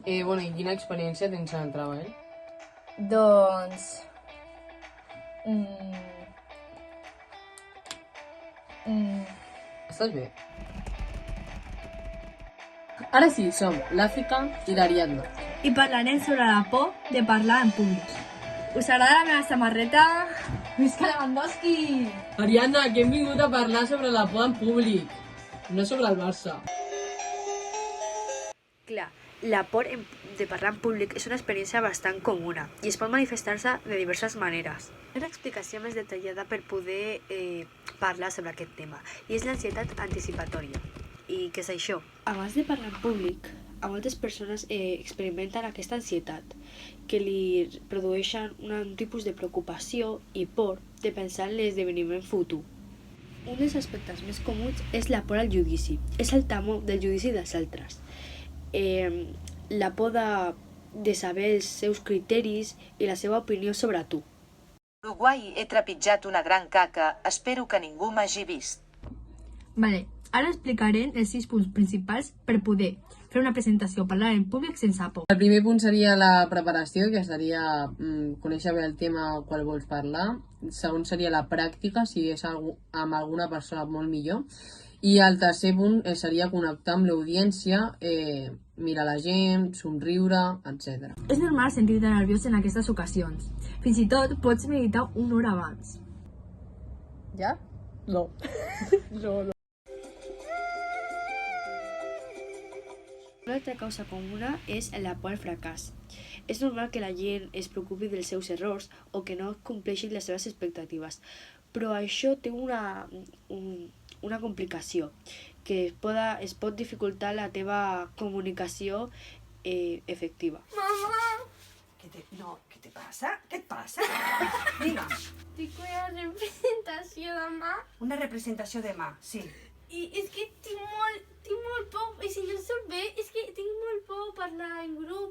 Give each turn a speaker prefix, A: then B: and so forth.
A: Bueno, i quina experiència tens en el treball?
B: Doncs... mm,
A: Estàs bé? Ara sí, som l'Àfrica i l'Ariadna.
B: I parlarem sobre la por de parlar en públic. Us agrada la meva samarreta? Visca Lewandowski!
A: Ariadna, que hem vingut a parlar sobre la por en públic, no sobre el Barça.
C: Clar, la por de parlar en públic és una experiència bastant comuna i es pot manifestar-se de diverses maneres. Una explicació més detallada per poder parlar sobre aquest tema i és l'ansietat anticipatòria. I què és això? Abans de parlar en públic, a moltes persones experimenten aquesta ansietat que li produeixen un tipus de preocupació i por de pensar en l'esdeveniment futur. Un dels aspectes més comuns és la por al judici. És el temor del judici dels altres. La por de saber els seus criteris i la seva opinió sobre tu.
D: Uruguai he trepitjat una gran caca, espero que ningú m'hagi vist.
B: Vale, ara explicarem els 6 punts principals per poder fer una presentació o parlar en públic sense por.
A: El primer punt seria la preparació, que seria conèixer bé el tema al qual vols parlar. El segon seria la pràctica, si és amb alguna persona molt millor. I el tercer punt seria connectar amb l'audiència, mirar la gent, somriure, etc.
B: És normal sentir-te nerviós en aquestes ocasions. Fins i tot pots meditar una hora abans.
A: Ja? No. No.
C: Una altra causa comuna és la por al fracàs. És normal que la gent es preocupi dels seus errors o que no compleixin les seves expectatives, però això té una complicació, que es pot dificultar la teva comunicació efectiva.
E: Mamá. ¿Qué te pasa? ¿Qué et passa? Digue'm.
F: Tinc una representació demà
E: Una representació demà, sí.
F: i és que tinc molt por, i si no surt bé, és que tinc molt por parlar en grup